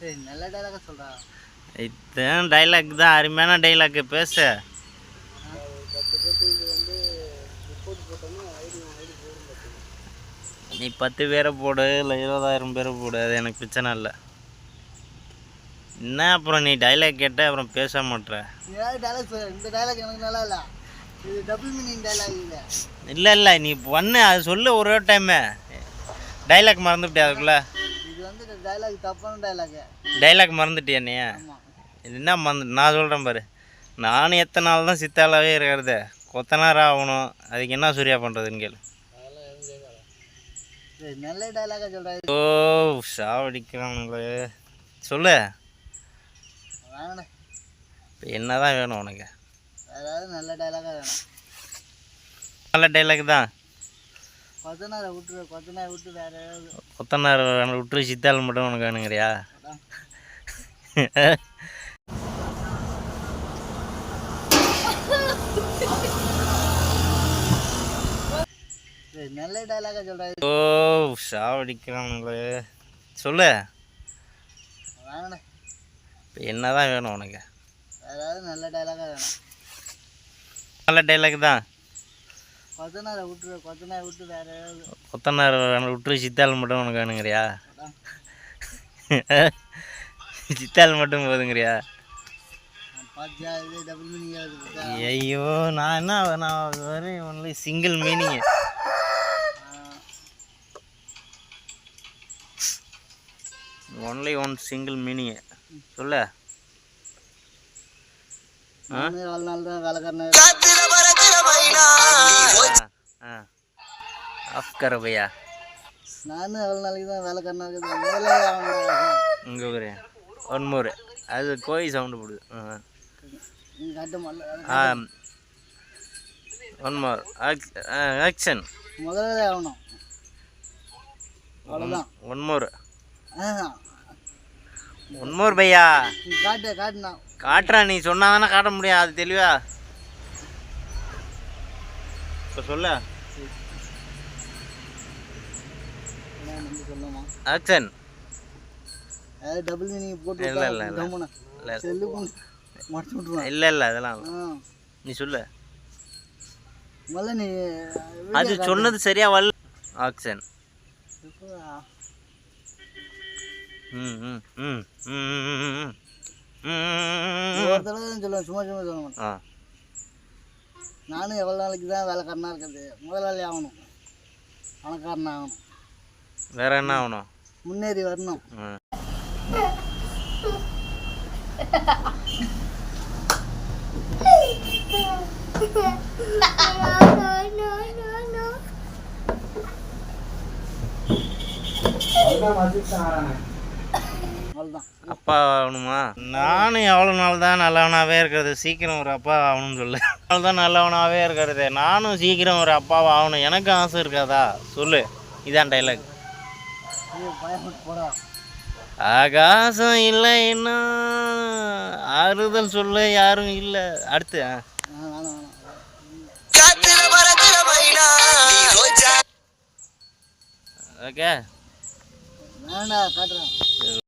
நல்ல டைலாக சொல்கிறா. இதுதான் டைலாக் தான், அருமையான டைலாக் பேச. நீ 10 பேரை போடு இல்லை 20,000 பேரை போடு, அது எனக்கு பிரச்சனை இல்லை. என்ன அப்புறம் நீ டைலாக் கேட்ட அப்புறம் பேச மாட்டேற. டைலாக் சொல்ல, இந்த டைலாக் எனக்கு நல்லா இல்லை, இது டபுள் மீனிங் டைலாக் இல்லை. இல்லை இல்லை நீ பண்ணு, அது சொல்லு ஒரு டைமு. டைலாக் மறந்துவிட்டியா அதுக்குள்ளே? இது வந்து டைலாக் தப்பான டைலாக்கு. டைலாக் மறந்துட்டியா நீ? இது என்ன நான் சொல்கிறேன் பாரு. நானும் எத்தனை நாள் தான் சித்தாலாவே இருக்கிறது, கொத்தனார் ஆகணும், அதுக்கு என்ன சூர்யா பண்ணுறதுன்னு கேளு. நல்ல டைலாக சொல்கிறேன். ஓ சாவடிக்கிறானுங்களே, சொல்லு. வேணே, இப்போ என்ன தான் வேணும் உனக்கு? அதாவது நல்ல டைலாக வேணும். நல்ல டைலாக் தான். கொத்தனாரை விட்டு வேற ஏதாவது. கொத்தனார் விட்டு சித்தாள் மட்டும் உனக்கு வேணுங்கிறியா? நல்ல டைலாக சொல்கிறேன். ஓ சாவடிக்கிறானுங்களே, சொல்லு. வேணே, இப்போ என்ன தான் வேணும் உனக்கு? அதாவது நல்ல டைலாக வேணும். நல்ல டைலாக் தான். கொத்தனாரை விட்டு வேற ஏதாவது. கொத்தனார் விட்டு சித்தாள் மட்டும் உனக்கு வேணுங்கிறியா? சித்தாள் மட்டும் போதுங்கிறியா? ஐயோ நான் வெறும் only single meaning. Only one single meaning சொல்ல. ஆஃப்கர் பையா, நானும் எவ்வளோ நாளைக்கு தான் வேலைக்காரனா இருக்குது. இங்கே ஒரு ஒன் மோர், அது கோழி சவுண்டு போடுது. One more action. முதல்ல ஆகணும், அவ்வளோதான். ஒன் மோர், ஒன் மோர் பையா. காட்டுனா காட்டுறா, நீ சொன்னா தானே காட்ட முடியும், அது தெளிவா இப்போ சொல்ல. ஆக்ஷன். டபுள் மீனிங் போட்டு இல்லை இல்லை இல்லை இல்லை அதெல்லாம் நீ சொல்லு. அது சொன்னது சரியா வரல. ஆக்ஷன். சொல்லுவேன், சும்மா சொல்ல மாட்டேன். நானும் எவ்வளோ நாளைக்கு தான் வேலைக்காரனா இருக்கிறது, முதலாளி ஆகணும், பணக்காரன் ஆகணும். வேற என்ன ஆகணும்? முன்னேறி வரணும். அப்பா ஆகணுமா? நானும் எவ்வளோ நாள் தான் நல்லவனாகவே இருக்கிறது, சீக்கிரம் ஒரு அப்பா ஆகணும்னு சொல்லு. அவ்வளோ தான் நல்லவனாகவே இருக்கிறது, நானும் சீக்கிரம் ஒரு அப்பாவை ஆகணும், எனக்கு ஆசை இருக்காதா சொல்லு. இதான் டைலாக். ஆகாசம் இல்லைன்னா ஆறுதல் சொல்ல யாரும் இல்லை. அடுத்து ஓகே காட்டுறேன்.